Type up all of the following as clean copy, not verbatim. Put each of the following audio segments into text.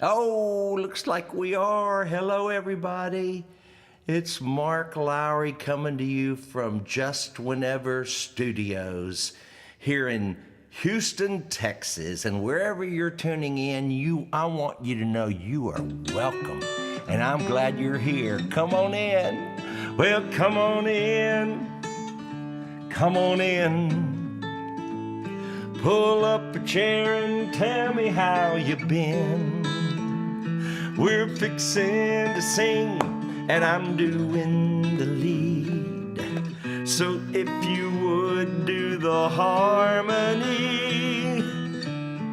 Oh, looks like we are. Hello, everybody. It's Mark Lowry coming to you from Just Whenever Studios here in Houston, Texas. And wherever you're tuning in, I want you to know you are welcome. And I'm glad you're here. Come on in. Well, come on in. Come on in. Pull up a chair and tell me how you've been. We're fixing to sing, and I'm doing the lead. So if you would do the harmony,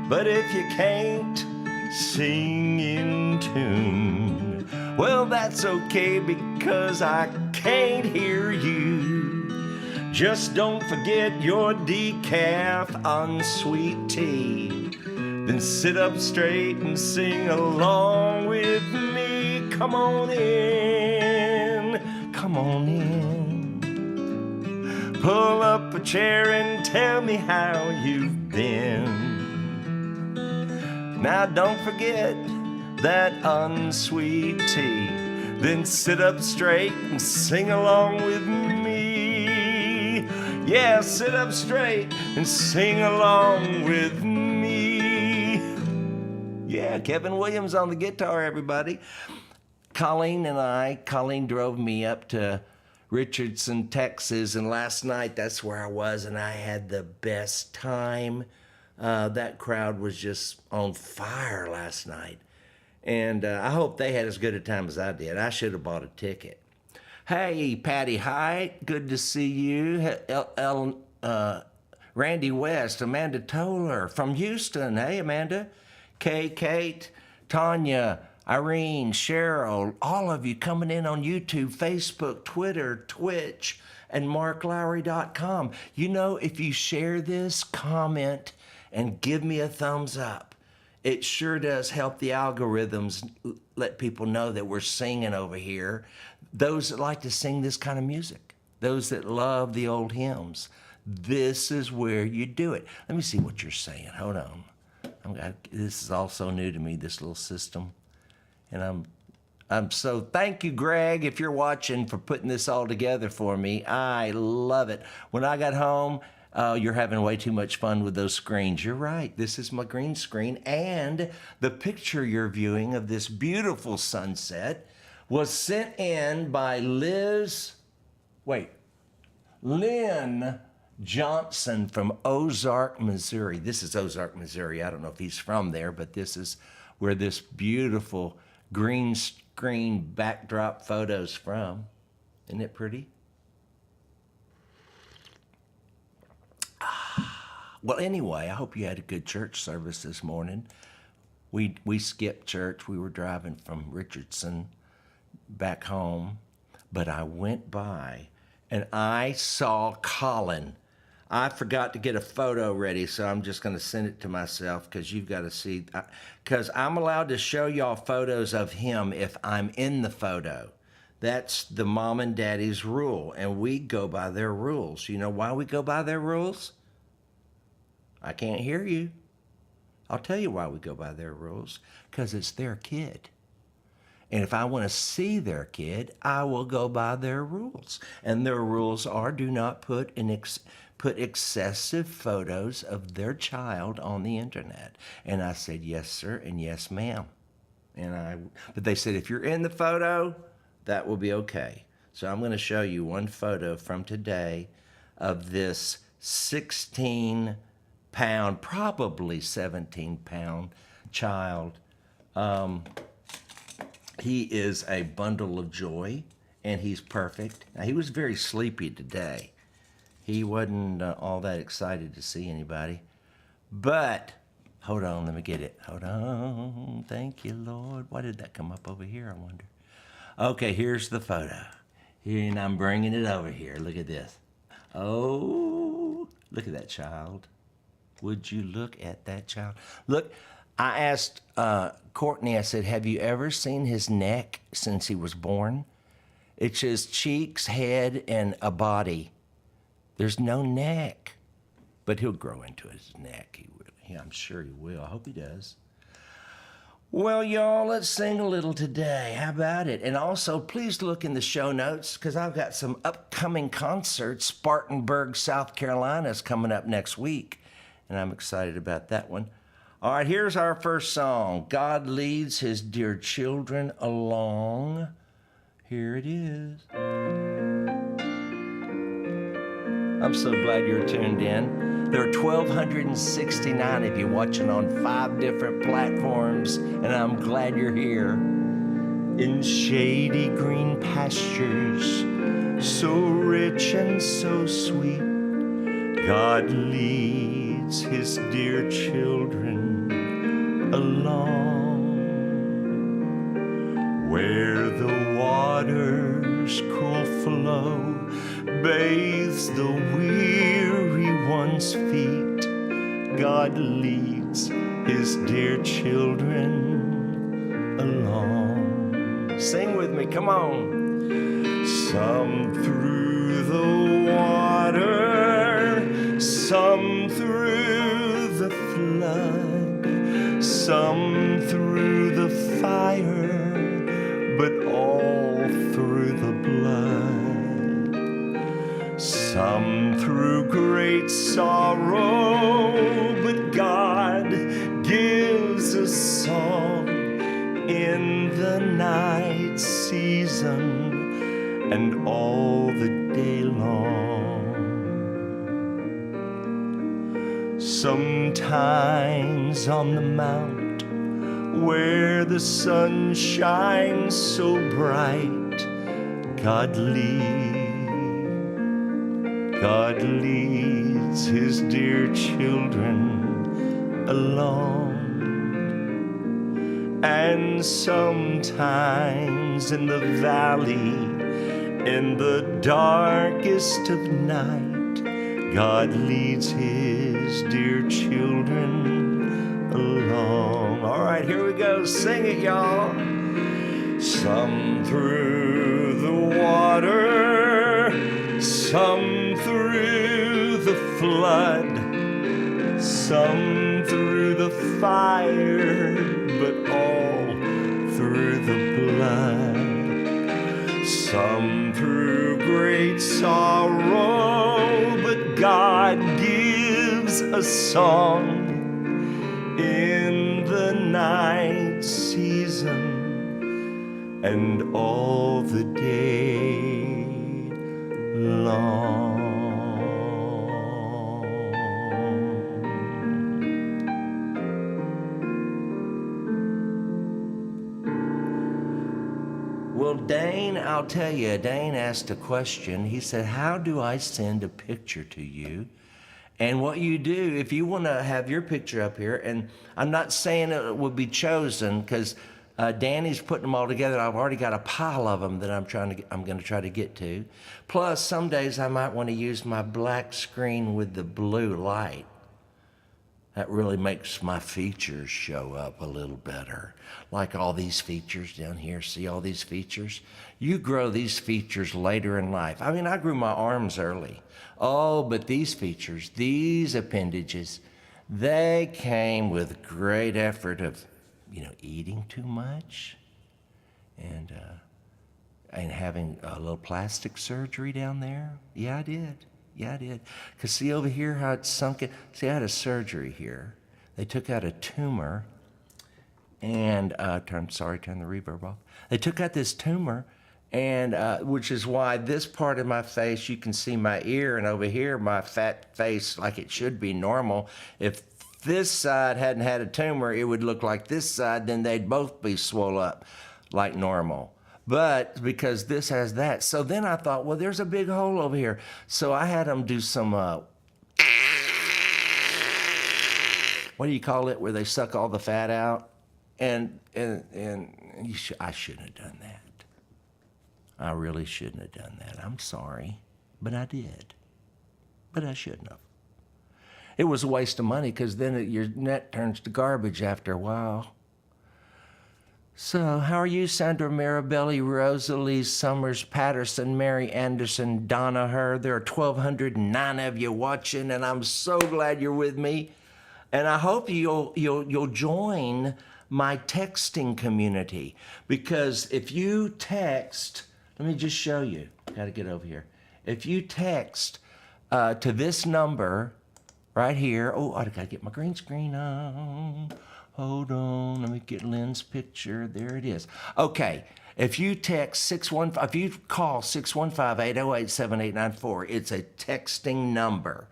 but if you can't sing in tune, well, that's okay because I can't hear you. Just don't forget your decaf on sweet tea. Then sit up straight and sing along with me. Come on in, come on in. Pull up a chair and tell me how you've been. Now don't forget that unsweet tea. Then sit up straight and sing along with me. Yeah, sit up straight and sing along with me. Yeah, Kevin Williams on the guitar, everybody. Colleen drove me up to Richardson, Texas, and last night that's where I was, and I had the best time. That crowd was just on fire last night, and I hope they had as good a time as I did. I should have bought a ticket. Hey, Patty Height, good to see you. Randy West, Amanda Toller from Houston. Hey, Amanda. Kay, Kate, Tanya, Irene, Cheryl, all of you coming in on YouTube, Facebook, Twitter, Twitch, and marklowry.com. You know, if you share this, comment, and give me a thumbs up, it sure does help the algorithms let people know that we're singing over here. Those that like to sing this kind of music, those that love the old hymns, this is where you do it. Let me see what you're saying. Hold on. This is all so new to me, this little system. And I'm so, thank you, Greg, if you're watching, for putting this all together for me. I love it. When I got home, you're having way too much fun with those screens. You're right. This is my green screen. And the picture you're viewing of this beautiful sunset was sent in by Lynn Johnson from Ozark, Missouri. This is Ozark, Missouri. I don't know if he's from there, but this is where this beautiful green screen backdrop photo's from. Isn't it pretty? Well, anyway, I hope you had a good church service this morning. We skipped church. We were driving from Richardson back home, but I went by and I saw Colin. I forgot to get a photo ready, so I'm just going to send it to myself because you've got to see. Because I'm allowed to show y'all photos of him if I'm in the photo. That's the mom and daddy's rule, and we go by their rules. You know why we go by their rules? I can't hear you. I'll tell you why we go by their rules. Because it's their kid. And if I want to see their kid, I will go by their rules. And their rules are do not put excessive photos of their child on the internet. And I said, yes, sir, and yes, ma'am. But they said, if you're in the photo, that will be okay. So I'm going to show you one photo from today of this 16-pound, probably 17-pound child. He is a bundle of joy, and he's perfect. Now, he was very sleepy today. He wasn't all that excited to see anybody. But, hold on, let me get it. Hold on. Thank you, Lord. Why did that come up over here, I wonder? Okay, here's the photo. Here, and I'm bringing it over here. Look at this. Oh, look at that child. Would you look at that child? Look, I asked Courtney, I said, have you ever seen his neck since he was born? It's his cheeks, head, and a body. There's no neck. But he'll grow into his neck. He will. Yeah, I'm sure he will. I hope he does. Well, y'all, let's sing a little today. How about it? And also, please look in the show notes because I've got some upcoming concerts. Spartanburg, South Carolina is coming up next week, and I'm excited about that one. All right, here's our first song. God leads his dear children along. Here it is. I'm so glad you're tuned in. There are 1,269 of you watching on 5 different platforms, and I'm glad you're here. In shady green pastures, so rich and so sweet, God leads his dear children along. Where the waters cool flow bathes the weary one's feet, God leads his dear children along. Sing with me, come on. Some through the water, some through the flood, some through the fire, but all through the blood. Some through great sorrow, but God gives a song in the night season and all the day long. Sometimes on the mount where the sun shines so bright, God leads his dear children along. And sometimes in the valley, in the darkest of night, God leads his dear children along. All right, here we go. Sing it, y'all. Some through the water, some through the flood, some through the fire, but all through the blood. Some through great sorrow, but God gives a song in the night season and all the day long. Well, Dane, I'll tell you, Dane asked a question. He said, how do I send a picture to you? And what you do, if you want to have your picture up here, and I'm not saying it will be chosen because Danny's putting them all together. I've already got a pile of them that I'm going to try to get to. Plus, some days I might want to use my black screen with the blue light. That really makes my features show up a little better. Like all these features down here. See all these features? You grow these features later in life. I mean, I grew my arms early. Oh, but these features, these appendages, they came with great effort of, eating too much and having a little plastic surgery down there. Yeah, I did. Because see over here how it's sunken? See, I had a surgery here. They took out a tumor and, turn the reverb off. They took out this tumor and, which is why this part of my face, you can see my ear, and over here, my fat face like it should be normal. If this side hadn't had a tumor, it would look like this side, then they'd both be swole up like normal. But because this has that. So then I thought, well, there's a big hole over here. So I had them do some, what do you call it, where they suck all the fat out? And I shouldn't have done that. I really shouldn't have done that. I'm sorry, but I did. But I shouldn't have. It was a waste of money because then your net turns to garbage after a while. So, how are you, Sandra Marabelli, Rosalie Summers Patterson, Mary Anderson, Donna Herr? There are 1,209 of you watching, and I'm so glad you're with me. And I hope you'll join my texting community. Because if you text, let me just show you. Got to get over here. If you text to this number right here. Oh, I got to get my green screen on. Hold on. Let me get Lynn's picture. There it is. Okay. If you text 615, if you call 615-808-7894, it's a texting number.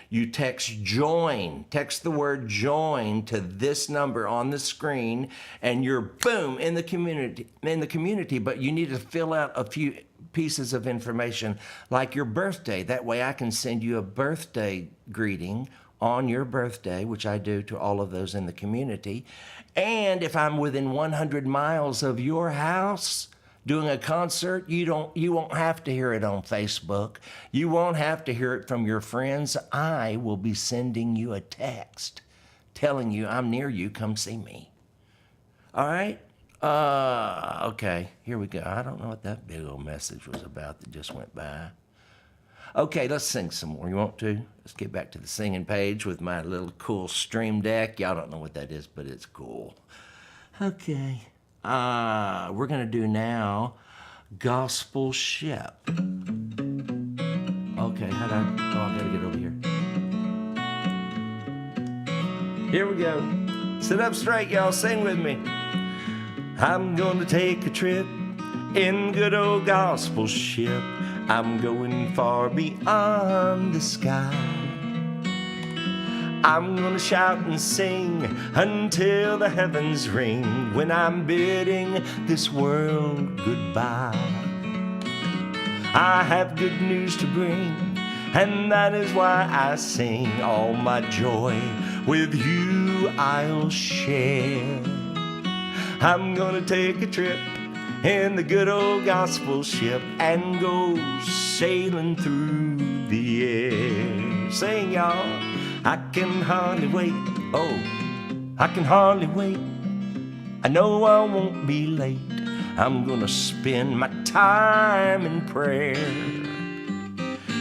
You text join, text the word join to this number on the screen, and you're boom in the community, but you need to fill out a few pieces of information like your birthday. That way I can send you a birthday greeting on your birthday, which I do to all of those in the community. And if I'm within 100 miles of your house doing a concert, you won't have to hear it on Facebook. You won't have to hear it from your friends. I will be sending you a text telling you I'm near you, come see me. All right? Okay, here we go. I don't know what that big old message was about that just went by. Okay, let's sing some more. You want to? Let's get back to the singing page with my little cool stream deck. Y'all don't know what that is, but it's cool. Okay. We're going to do now Gospel Ship. Okay, I got to get over here. Here we go. Sit up straight, y'all. Sing with me. I'm going to take a trip in good old Gospel Ship. I'm going far beyond the sky. I'm gonna shout and sing until the heavens ring when I'm bidding this world goodbye. I have good news to bring, and that is why I sing. All my joy with you I'll share. I'm gonna take a trip in the good old gospel ship and go sailing through the air. Sing, y'all. I can hardly wait. Oh, I can hardly wait. I know I won't be late. I'm gonna spend my time in prayer.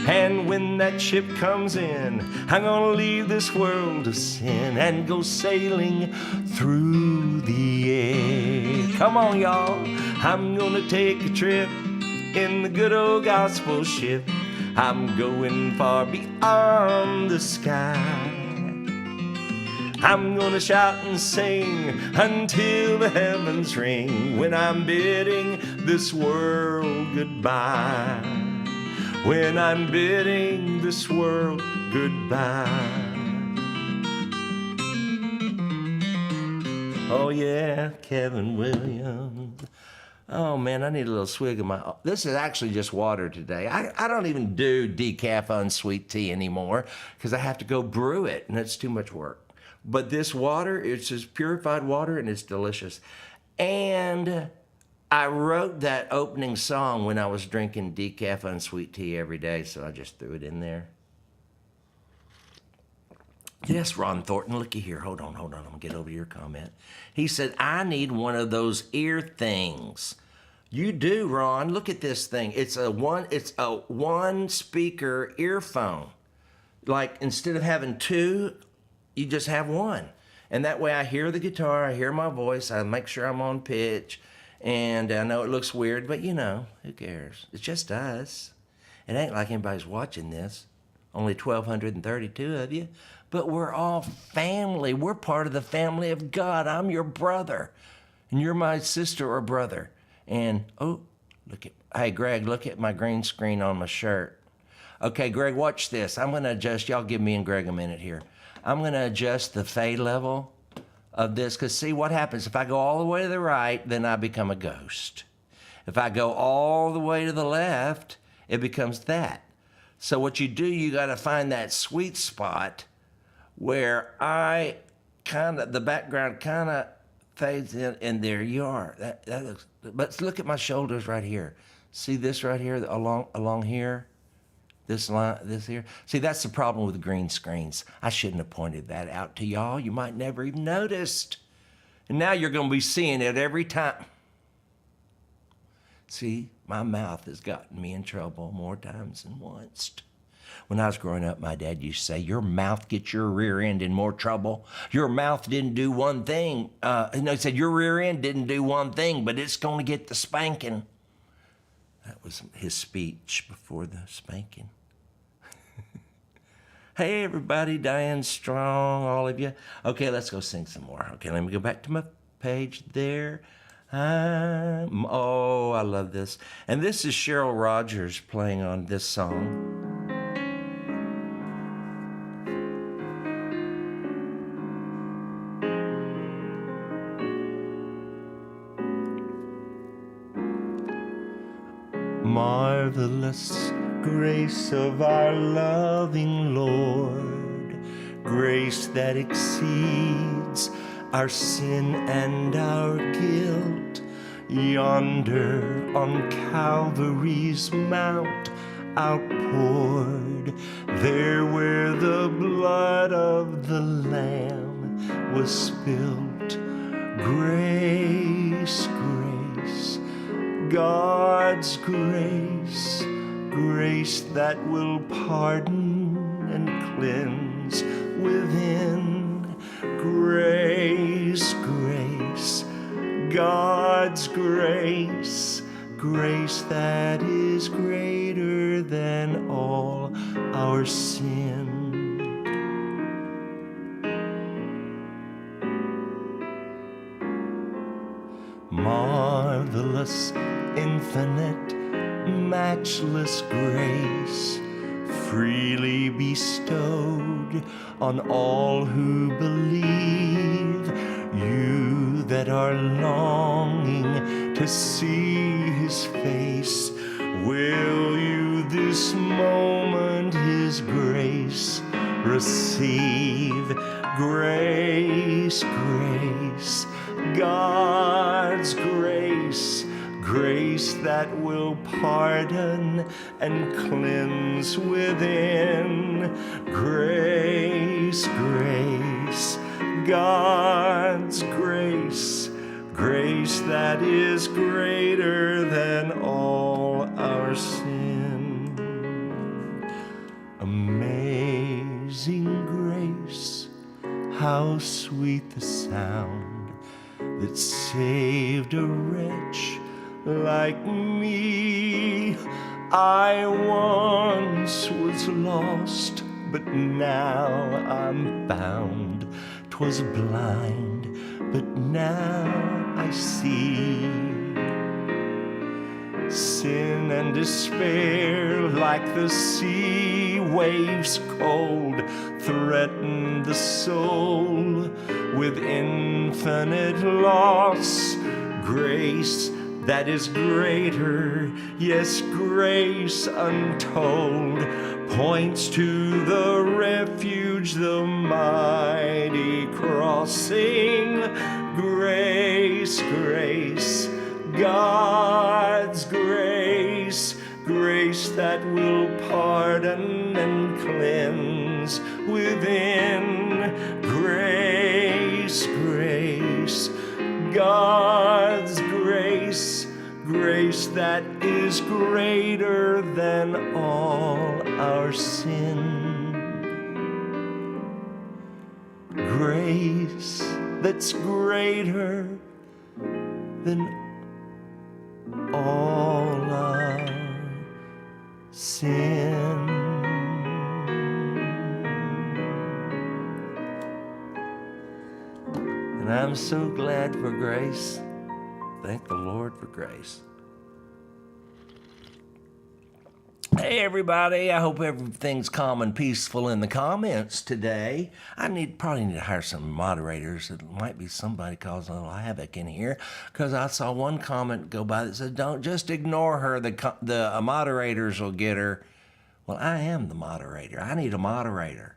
And when that ship comes in, I'm gonna leave this world of sin and go sailing through the air. Come on, y'all. I'm gonna take a trip in the good old gospel ship. I'm going far beyond the sky. I'm gonna shout and sing until the heavens ring when I'm bidding this world goodbye. When I'm bidding this world goodbye. Oh yeah, Kevin Williams. Oh man, I need a little swig of my... This is actually just water today. I don't even do decaf unsweet tea anymore because I have to go brew it and it's too much work. But this water, it's just purified water and it's delicious. And I wrote that opening song when I was drinking decaf unsweet tea every day, so I just threw it in there. Yes, Ron Thornton, looky here. Hold on. I'm gonna get over your comment. He said, I need one of those ear things. You do, Ron. Look at this thing. It's a one speaker earphone. Like instead of having two, you just have one. And that way I hear the guitar, I hear my voice, I make sure I'm on pitch. And I know it looks weird, but you know, who cares? It's just us. It ain't like anybody's watching this. Only 1,232 of you. But we're all family. We're part of the family of God. I'm your brother. And you're my sister or brother. And, oh, hey, Greg, look at my green screen on my shirt. Okay, Greg, watch this. I'm going to adjust. Y'all give me and Greg a minute here. I'm going to adjust the fade level of this. Because see what happens. If I go all the way to the right, then I become a ghost. If I go all the way to the left, it becomes that. So what you do, you got to find that sweet spot where the background kind of fades in, and there you are. That looks, but look at my shoulders right here. See this right here, along here? This line, this here? See, that's the problem with green screens. I shouldn't have pointed that out to y'all. You might never even noticed. And now you're going to be seeing it every time. See, my mouth has gotten me in trouble more times than once. When I was growing up, my dad used to say, your mouth gets your rear end in more trouble. Your mouth didn't do one thing. He said, your rear end didn't do one thing, but it's going to get the spanking. That was his speech before the spanking. Hey, everybody, Diane Strong, all of you. Okay, let's go sing some more. Okay, let me go back to my page there. Oh, I love this. And this is Cheryl Rogers playing on this song. Marvelous grace of our loving Lord, grace that exceeds our sin and our guilt. Yonder on Calvary's mount outpoured, there where the blood of the Lamb was spilt. Grace, grace, God's grace, grace that will pardon and cleanse within. Grace, grace, God's grace, grace that is greater than all our sin. Marvelous, infinite, matchless grace, freely bestowed on all who believe. You that are longing to see his face, will you this moment his grace receive? Grace, grace, God's grace, grace that will pardon and cleanse within. Grace, grace, God's grace, grace that is greater than all our sin. Amazing grace, how sweet the sound that saved a wretch like me. I once was lost, but now I'm found. 'Twas blind, but now I see. Sin and despair, like the sea waves cold, threaten the soul with infinite loss. Grace that is greater, yes, grace untold, points to the refuge, the mighty crossing. Grace, grace, God's grace, grace that will pardon and cleanse within. Grace, grace, God's grace, grace that is greater than all our sin. Grace that's greater than all our sin. And I'm so glad for grace. Thank the Lord for grace. Hey everybody, I hope everything's calm and peaceful in the comments today. I probably need to hire some moderators. It might be somebody causing a little havoc in here, because I saw one comment go by that said, don't just ignore her, the moderators will get her. Well, I am the moderator. I need a moderator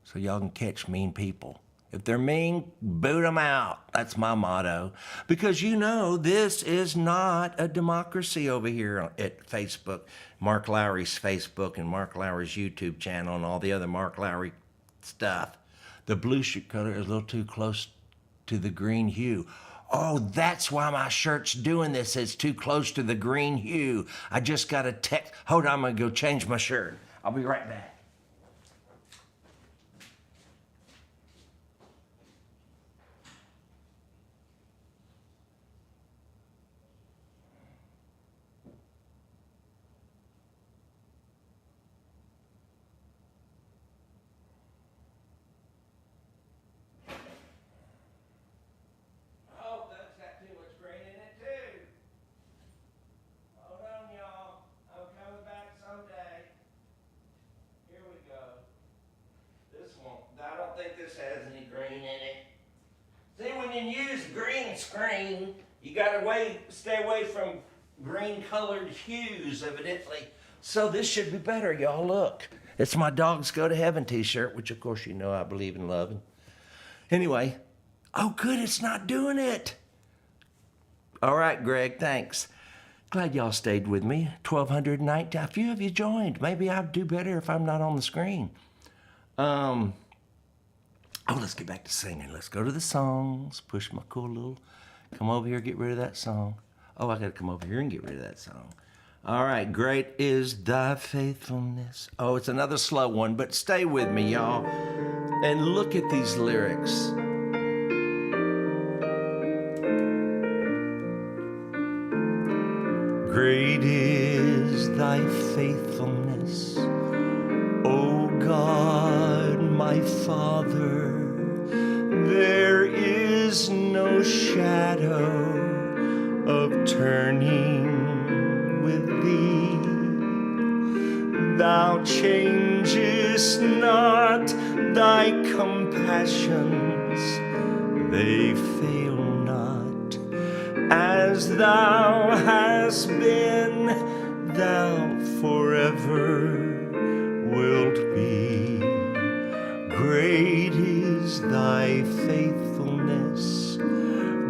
so y'all can catch mean people. If they're mean, boot them out. That's my motto. Because this is not a democracy over here at Facebook. Mark Lowry's Facebook and Mark Lowry's YouTube channel and all the other Mark Lowry stuff. The blue shirt color is a little too close to the green hue. Oh, that's why my shirt's doing this. It's too close to the green hue. I just got a text. Hold on, I'm going to go change my shirt. I'll be right back. When you use green screen, you gotta stay away from green colored hues, evidently. So this should be better, y'all. Look, it's my Dogs Go to Heaven t-shirt, which of course you know I believe in loving. Anyway, oh good, it's not doing it. All right, Greg, thanks. Glad y'all stayed with me. 1,219, a few of you joined. Maybe I'd do better if I'm not on the screen. Oh, let's get back to singing. Let's go to the songs. Push my cool little, come over here, get rid of that song. Oh, I gotta come over here and get rid of that song. All right, great is thy faithfulness. Oh, it's another slow one, but stay with me, y'all. And look at these lyrics. Great is thy faithfulness, O God, my Father. There is no shadow of turning with thee. Thou changest not thy compassions, they fail not. As thou hast been, thou forever wilt be. Great is thy faithfulness,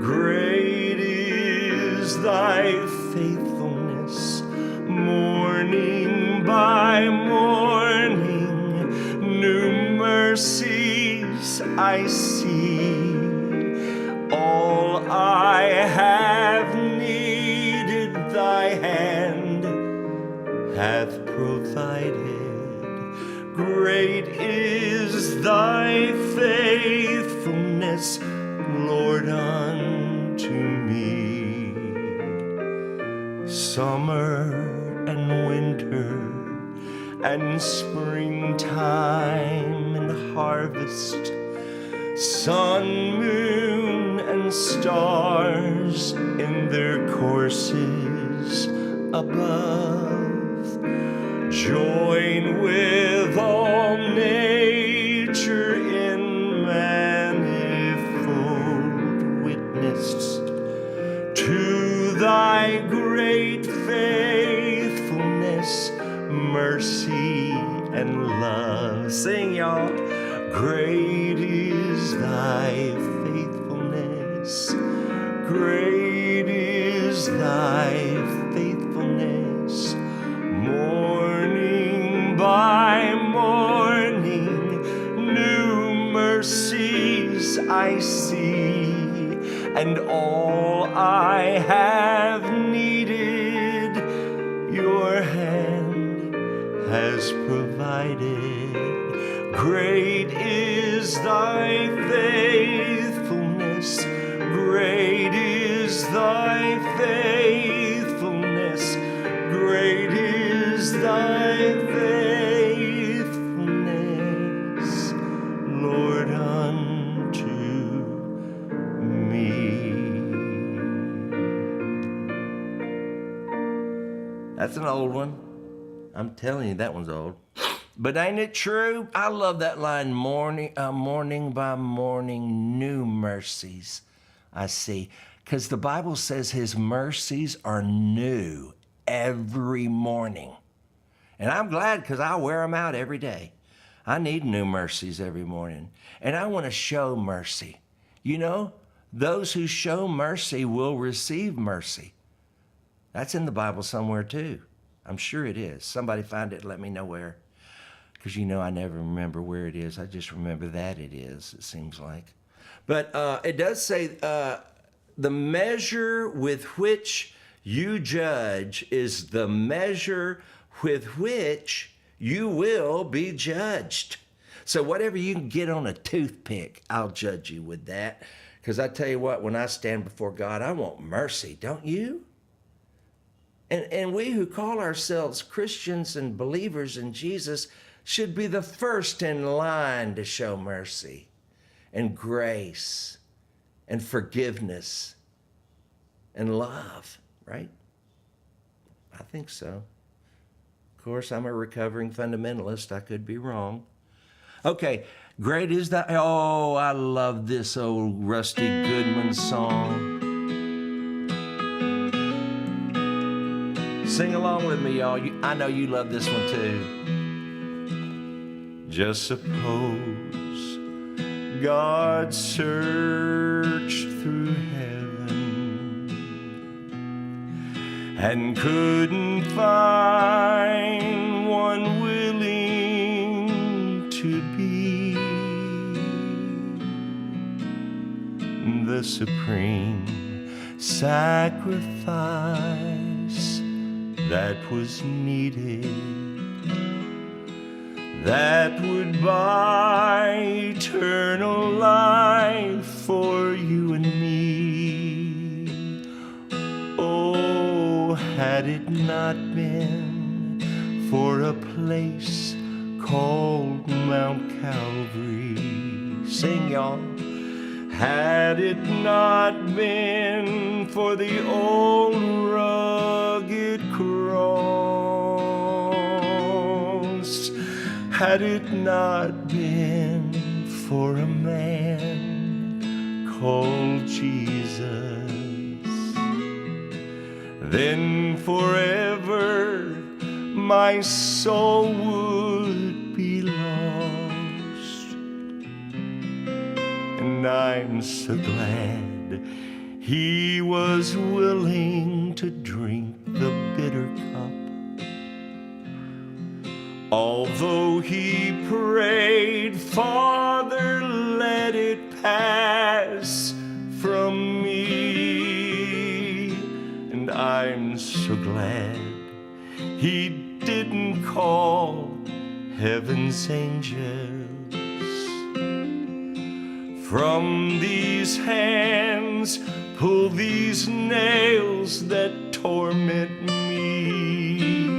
great is thy faithfulness. Morning by morning, new mercies I see. All I have needed, thy hand hath provided. Great is thy faithfulness, Lord, unto me. Summer and winter and springtime and harvest, sun, moon, and stars in their courses above, join with all nature in manifold witness to thy great faithfulness, mercy, and love. Sing, y'all. Great is thy faithfulness, great is thy faithfulness. Morning by morning, new mercies I see, and all I have needed, your hand has provided. Great is thy faithfulness, great is thy faithfulness, great is thy faithfulness, Lord, unto me. That's an old one. I'm telling you, that one's old. But ain't it true? I love that line, morning by morning, new mercies I see. Because the Bible says his mercies are new every morning. And I'm glad because I wear them out every day. I need new mercies every morning. And I want to show mercy. You know, those who show mercy will receive mercy. That's in the Bible somewhere too. I'm sure it is. Somebody find it and let me know where. Because you know I never remember where it is. I just remember that it is, it seems like. But it does say the measure with which you judge is the measure with which you will be judged. So whatever you can get on a toothpick, I'll judge you with that. Because I tell you what, when I stand before God, I want mercy, don't you? And we who call ourselves Christians and believers in Jesus should be the first in line to show mercy and grace and forgiveness and love, right? I think so. Of course, I'm a recovering fundamentalist. I could be wrong. Okay, great is thy... Oh, I love this old Rusty Goodman song. Sing along with me, y'all. I know you love this one too. Just suppose God searched through heaven and couldn't find one willing to be the supreme sacrifice that was needed, that would buy eternal life for you and me. Oh, had it not been for a place called Mount Calvary. Sing, y'all. Had it not been for the old rugged cross, had it not been for a man called Jesus, then forever my soul would be lost. And I'm so glad he was willing to drink the bitter cup, although he prayed, Father, let it pass from me. And I'm so glad he didn't call heaven's angels. From these hands pull these nails that torment me.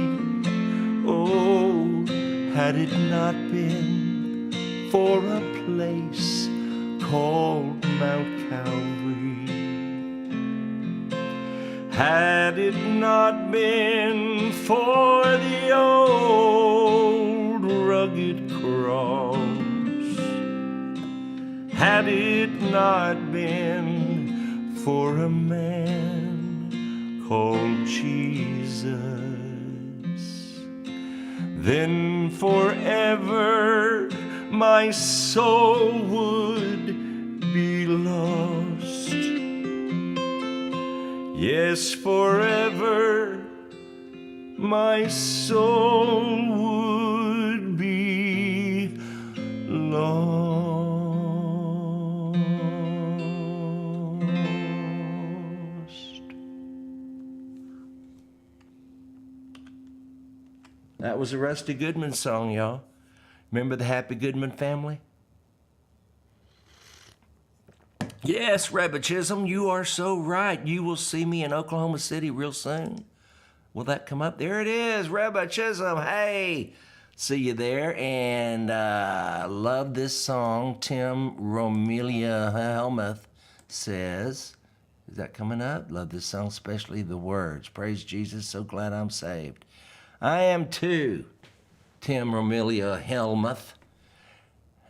Oh, had it not been for a place called Mount Calvary, had it not been for the old rugged cross, had it not been for a man called Jesus, then forever my soul would be lost. Yes, forever my soul would be lost. That was a Rusty Goodman song, y'all. Remember the Happy Goodman family? Yes, Rebbe Chisholm, you are so right. You will see me in Oklahoma City real soon. Will that come up? There it is, Rebbe Chisholm. Hey, see you there. And love this song. Tim Romelia Helmuth says, is that coming up? Love this song, especially the words. Praise Jesus, so glad I'm saved. I am too, Tim Romelia Helmuth.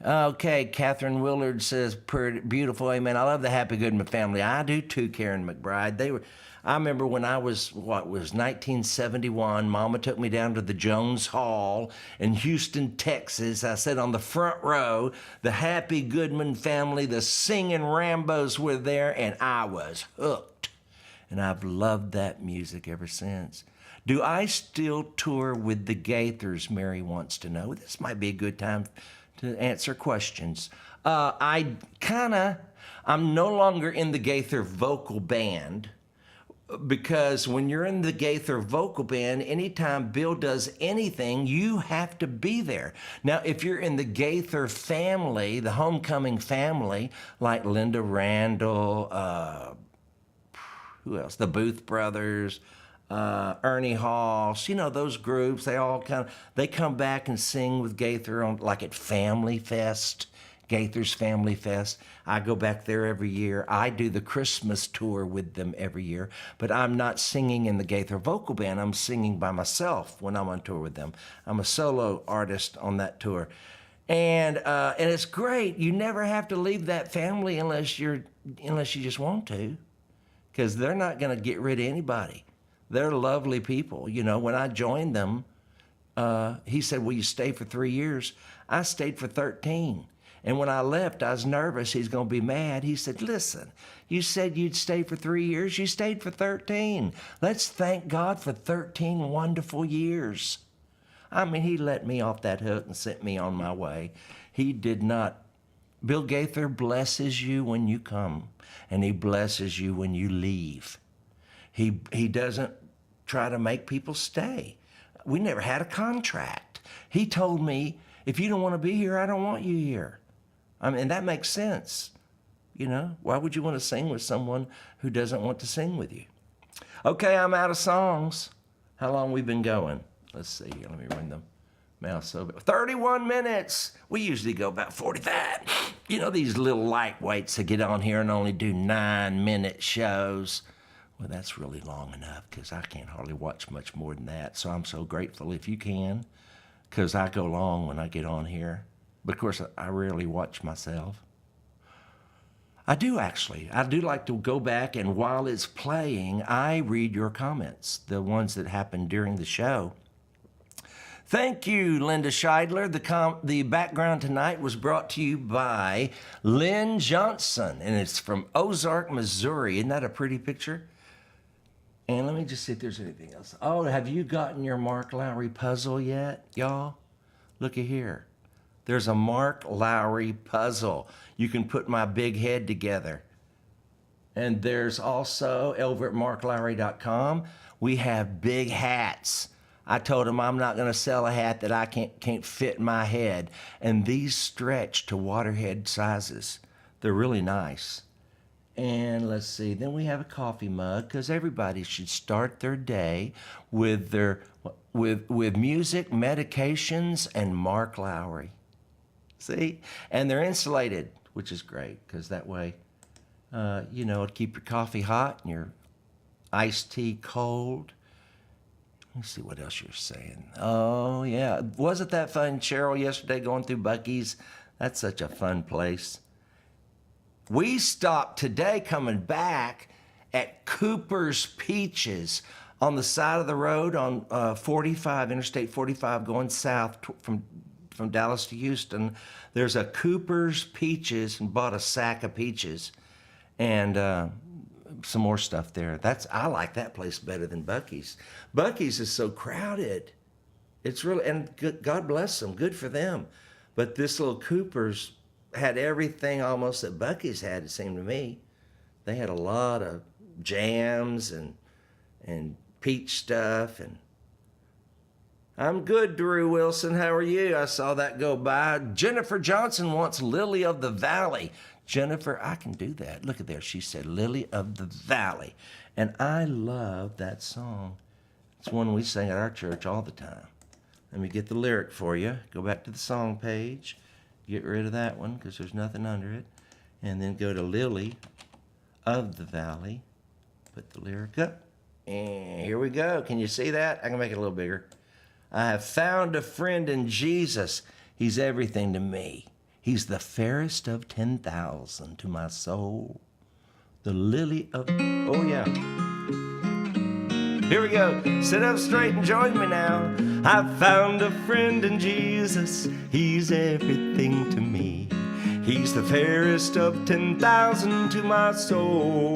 Okay, Catherine Willard says, beautiful, amen. I love the Happy Goodman family. I do too, Karen McBride. I remember when I was, 1971, Mama took me down to the Jones Hall in Houston, Texas. I sat on the front row. The Happy Goodman family, the singing Rambos were there, and I was hooked. And I've loved that music ever since. Do I still tour with the Gaithers? Mary wants to know. This might be a good time to answer questions. I'm no longer in the Gaither vocal band. because when you're in the Gaither vocal band, anytime Bill does anything, you have to be there. Now, if you're in the Gaither family, the homecoming family, like Linda Randall, who else? The Booth Brothers, Ernie Hoss, those groups, they come back and sing with Gaither on, like at Family Fest, Gaither's Family Fest. I go back there every year. I do the Christmas tour with them every year, but I'm not singing in the Gaither vocal band. I'm singing by myself when I'm on tour with them. I'm a solo artist on that tour. And it's great. You never have to leave that family unless you just want to, because they're not going to get rid of anybody. They're lovely people. When I joined them, he said, will you stay for 3 years? I stayed for 13. And when I left, I was nervous he's going to be mad. He said, listen, you said you'd stay for 3 years. You stayed for 13. Let's thank God for 13 wonderful years. I mean, he let me off that hook and sent me on my way. He did not. Bill Gaither blesses you when you come, and he blesses you when you leave. He doesn't try to make people stay. We never had a contract. He told me, if you don't want to be here, I don't want you here. I mean, that makes sense. Why would you want to sing with someone who doesn't want to sing with you? Okay, I'm out of songs. How long we been going? Let's see. Let me run the mouse over. 31 minutes. We usually go about 45. These little lightweights that get on here and only do 9-minute shows. Well, that's really long enough, because I can't hardly watch much more than that. So I'm so grateful if you can, because I go long when I get on here. But of course, I rarely watch myself. I do actually. I do like to go back, and while it's playing, I read your comments, the ones that happened during the show. Thank you, Linda Scheidler. The background tonight was brought to you by Lynn Johnson, and it's from Ozark, Missouri. Isn't that a pretty picture? And let me just see if there's anything else. Oh, have you gotten your Mark Lowry puzzle yet, y'all? Looky here. There's a Mark Lowry puzzle. You can put my big head together. And there's also, over at marklowry.com, we have big hats. I told him I'm not going to sell a hat that I can't fit in my head. And these stretch to waterhead sizes. They're really nice. And let's see, then we have a coffee mug, because everybody should start their day with music, medications, and Mark Lowry. See? And they're insulated, which is great, because that way, it'll keep your coffee hot and your iced tea cold. Let's see what else you're saying. Oh, yeah. Wasn't that fun, Cheryl, yesterday going through Buc-ee's? That's such a fun place. We stopped today coming back at Cooper's Peaches on the side of the road on Interstate 45, going south from Dallas to Houston. There's a Cooper's Peaches, and bought a sack of peaches and some more stuff there. I like that place better than Buc-ee's. Buc-ee's is so crowded. It's really, and God bless them, good for them. But this little Cooper's had everything almost that Buc-ee's had, it seemed to me. They had a lot of jams and peach stuff. And I'm good, Drew Wilson. How are you? I saw that go by. Jennifer Johnson wants Lily of the Valley. Jennifer, I can do that. Look at there. She said Lily of the Valley. And I love that song. It's one we sing at our church all the time. Let me get the lyric for you. Go back to the song page. Get rid of that one because there's nothing under it. And then go to Lily of the Valley. Put the lyric up. And here we go. Can you see that? I can make it a little bigger. I have found a friend in Jesus. He's everything to me. He's the fairest of 10,000 to my soul. The lily of... Oh, yeah. Here we go. Sit up straight and join me now. I've found a friend in Jesus. He's everything to me. He's the fairest of 10,000 to my soul.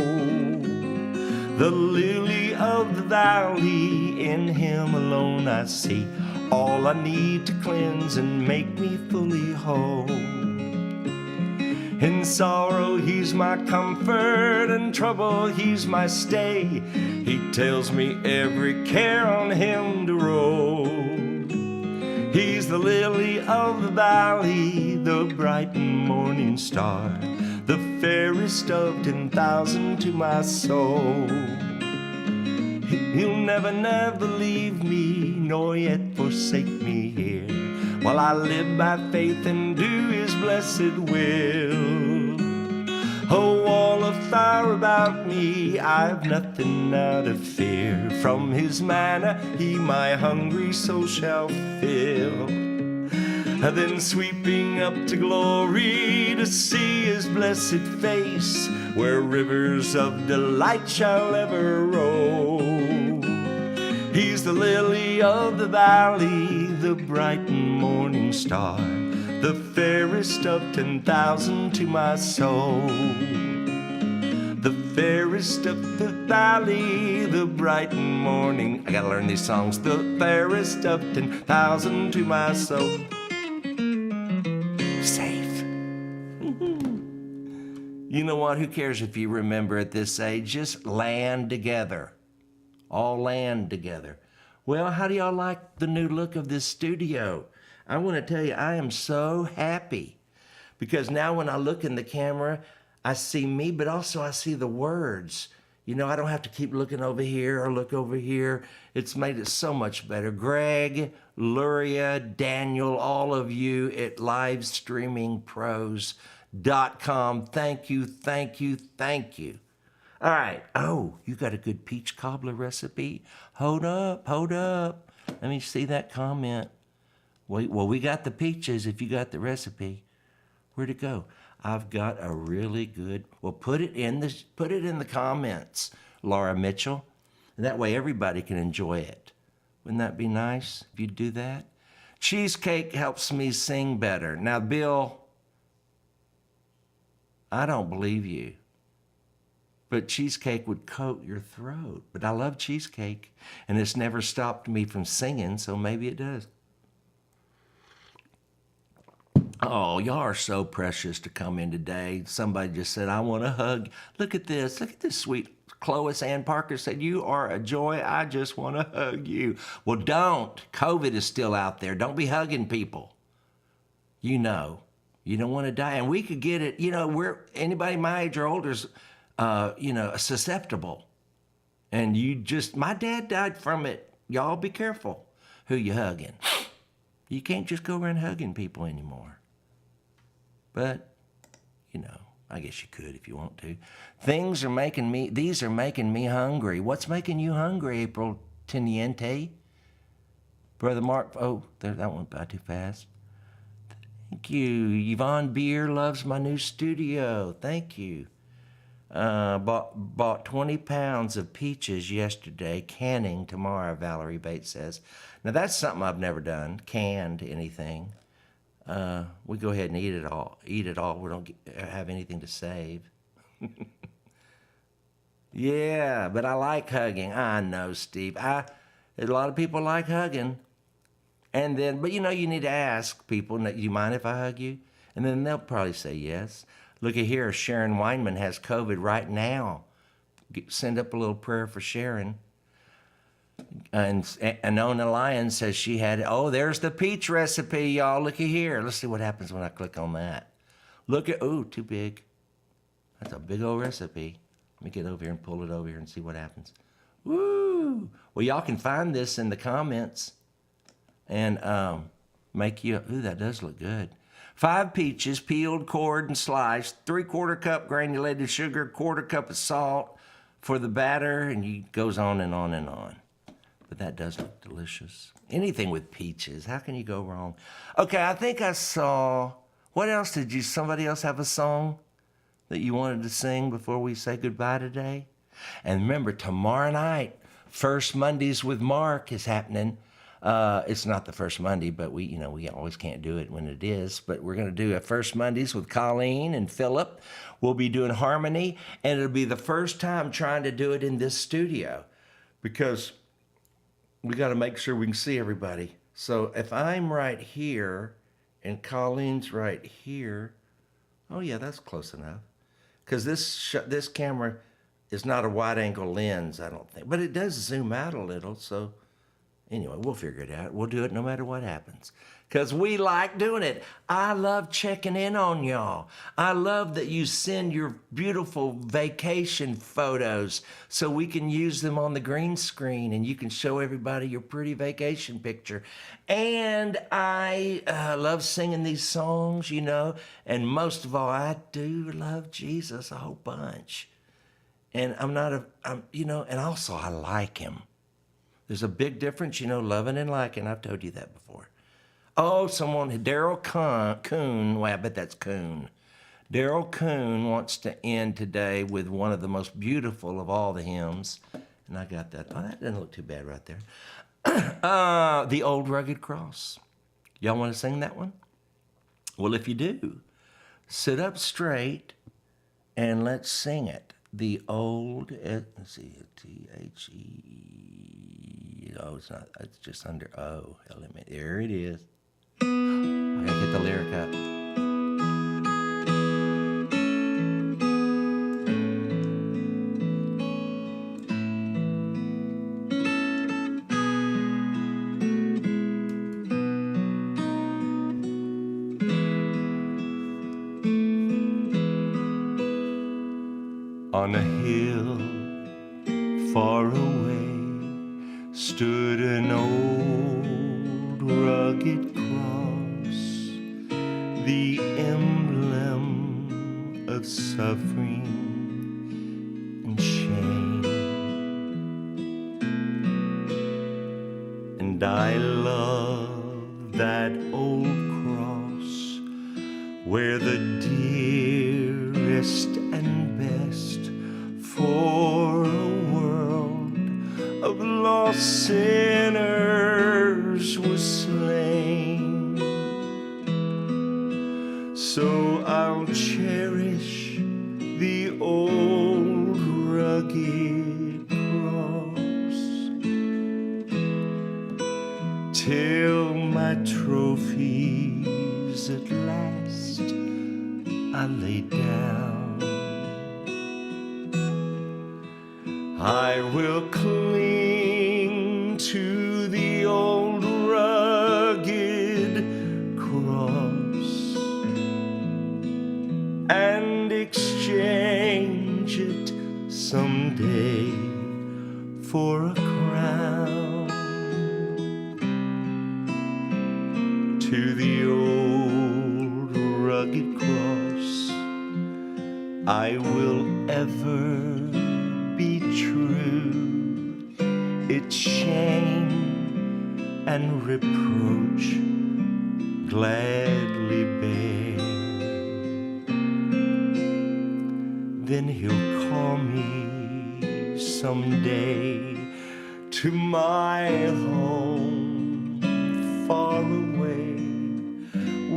The lily of the valley, in him alone I see all I need to cleanse and make me fully whole. In sorrow, he's my comfort, and trouble, he's my stay. He tells me every care on him to roll. He's the lily of the valley, the bright and morning star, the fairest of 10,000 to my soul. He'll never, never leave me, nor yet forsake me here, while I live by faith and do his blessed will. A wall of fire about me, I've nothing now to fear. From his manna he my hungry soul shall fill. Then sweeping up to glory to see his blessed face, where rivers of delight shall ever roll. He's the lily of the valley, the bright and morning star, the fairest of 10,000 to my soul. The fairest of the valley, the bright and morning. I gotta learn these songs. The fairest of 10,000 to my soul. Safe. You know what? Who cares if you remember at this age? Just land together. All land together. Well, how do y'all like the new look of this studio? I want to tell you, I am so happy because now when I look in the camera, I see me, but also I see the words. You know, I don't have to keep looking over here or look over here. It's made it so much better. Greg, Luria, Daniel, all of you at livestreamingpros.com. Thank you, thank you, thank you. All right. Oh, you got a good peach cobbler recipe? Hold up, hold up. Let me see that comment. Wait, well, we got the peaches if you got the recipe. Where'd it go? I've got a really good, well, put it in the comments, Laura Mitchell. And that way everybody can enjoy it. Wouldn't that be nice if you'd do that? Cheesecake helps me sing better. Now, Bill, I don't believe you. But cheesecake would coat your throat. But I love cheesecake, and it's never stopped me from singing, so maybe it does. Oh, y'all are so precious to come in today. Somebody just said, I want a hug. Look at this sweet Clois Ann Parker said, you are a joy. I just want to hug you. Well, don't. COVID is still out there. Don't be hugging people. You know, you don't want to die. And we could get it, you know, anybody my age or older is, susceptible. And my dad died from it. Y'all be careful who you hugging. You can't just go around hugging people anymore. But, you know, I guess you could if you want to. These are making me hungry. What's making you hungry, April Teniente? Brother Mark, that went by too fast. Thank you. Yvonne Beer loves my new studio. Thank you. Bought 20 pounds of peaches yesterday, canning tomorrow, Valerie Bates says. Now that's something I've never done, canned anything. We go ahead and eat it all. We don't have anything to save. Yeah, but I like hugging. I know, Steve. A lot of people like hugging. But you know, you need to ask people, do you mind if I hug you? And then they'll probably say yes. Look at here, Sharon Weinman has COVID right now. Send up a little prayer for Sharon. And Anona Lyon says she had, there's the peach recipe, y'all. Look at here. Let's see what happens when I click on that. Too big. That's a big old recipe. Let me get over here and pull it over here and see what happens. Woo! Well, y'all can find this in the comments and that does look good. 5 peaches, peeled, cored, and sliced, 3/4 cup granulated sugar, 1/4 cup of salt for the batter, and it goes on and on and on. But that does look delicious. Anything with peaches, how can you go wrong? Okay, I think I saw, what else somebody else have a song that you wanted to sing before we say goodbye today? And remember, tomorrow night, First Mondays with Mark is happening. It's not the first Monday, but we always can't do it when it is. But we're going to do a First Mondays with Colleen and Philip. We'll be doing harmony, and it'll be the first time trying to do it in this studio because we got to make sure we can see everybody. So if I'm right here and Colleen's right here, Oh yeah, that's close enough. Because this camera is not a wide angle lens, I don't think, but it does zoom out a little. So anyway, we'll figure it out. We'll do it no matter what happens. Because we like doing it. I love checking in on y'all. I love that you send your beautiful vacation photos so we can use them on the green screen and you can show everybody your pretty vacation picture. And I love singing these songs, you know, and most of all, I do love Jesus a whole bunch. And and also I like him. There's a big difference, you know, loving and liking. I've told you that before. Oh, Daryl Coon, well, I bet that's Coon. Daryl Coon wants to end today with one of the most beautiful of all the hymns. And I got that. Oh, that doesn't look too bad right there. The Old Rugged Cross. Y'all want to sing that one? Well, if you do, sit up straight and let's sing it. The old, let's see, T-H-E, oh, it's not, it's just under O. There it is. I gotta get the lyric up. On a hill far away stood an old rugged cross, the emblem of suffering and shame. And I love that old cross where the dearest and best for a world of lost sinners was slain. So I'll cherish the old rugged cross till my trophies at last I lay down. I will cling to the old rugged cross and exchange it someday for a crown. To the old rugged cross I will ever be true, its shame and reproach gladly bear. Then he'll call me someday to my home far away,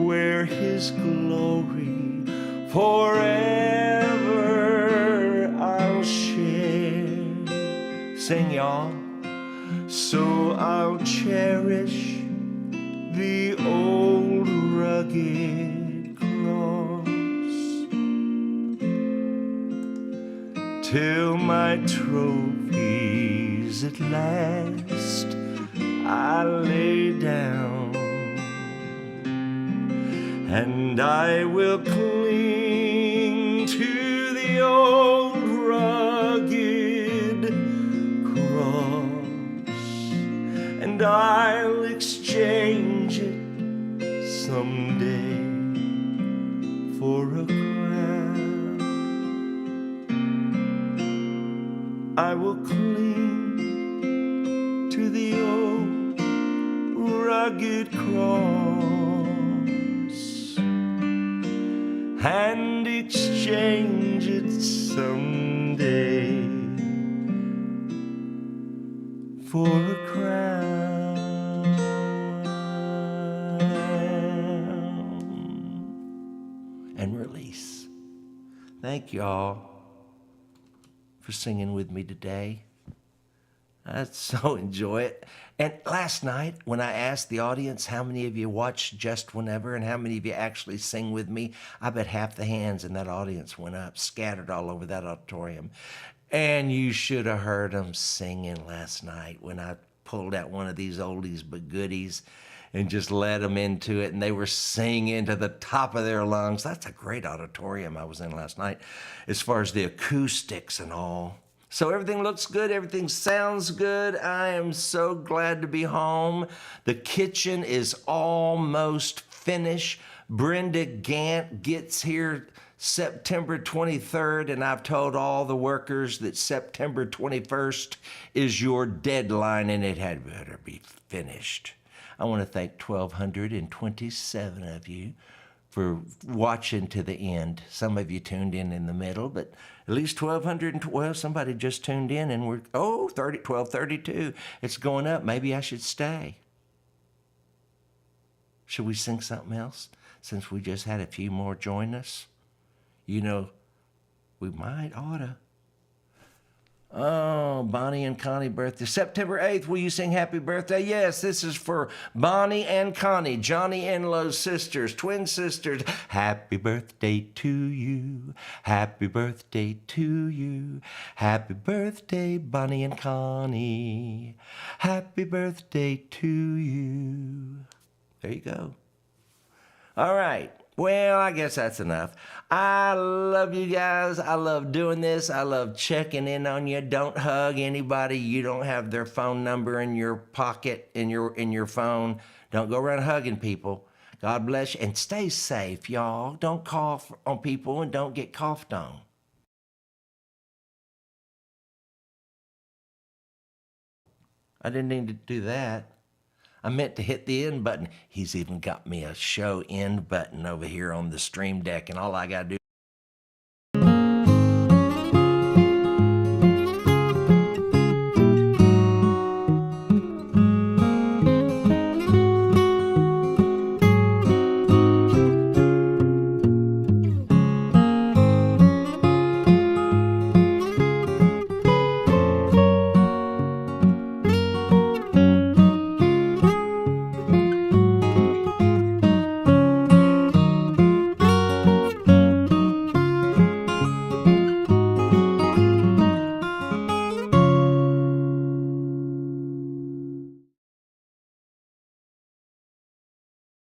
where his glory forever I'll share. Sing, y'all. So I'll cherish the old rugged cross till my trophies at last I lay down, and I will cling to the old rugged cross, and I'll exchange it someday for a crown. I will cling to the old rugged cross and exchange it someday for a crown. And release. Thank y'all for singing with me today. I so enjoy it. And last night, when I asked the audience how many of you watch Just Whenever and how many of you actually sing with me, I bet half the hands in that audience went up, scattered all over that auditorium. And you should have heard them singing last night when I pulled out one of these oldies but goodies and just led them into it, and they were singing to the top of their lungs. That's a great auditorium I was in last night as far as the acoustics and all. So everything looks good, everything sounds good. I am so glad to be home. The kitchen is almost finished. Brenda Gant gets here September 23rd, and I've told all the workers that September 21st is your deadline, and it had better be finished. I want to thank 1,227 of you for watching to the end. Some of you tuned in the middle, but at least 1,212, somebody just tuned in and we're, 1232. It's going up. Maybe I should stay. Should we sing something else since we just had a few more join us? You know, we oughta. Oh, Bonnie and Connie birthday. September 8th, will you sing happy birthday? Yes, this is for Bonnie and Connie, Johnny Enlow's sisters, twin sisters. Happy birthday to you. Happy birthday to you. Happy birthday, Bonnie and Connie. Happy birthday to you. There you go. All right. Well, I guess that's enough. I love you guys. I love doing this. I love checking in on you. Don't hug anybody. You don't have their phone number in your pocket, in your phone. Don't go around hugging people. God bless you. And stay safe, y'all. Don't cough on people and don't get coughed on. I didn't need to do that. I meant to hit the end button. He's even got me a show end button over here on the stream deck, and all I got to do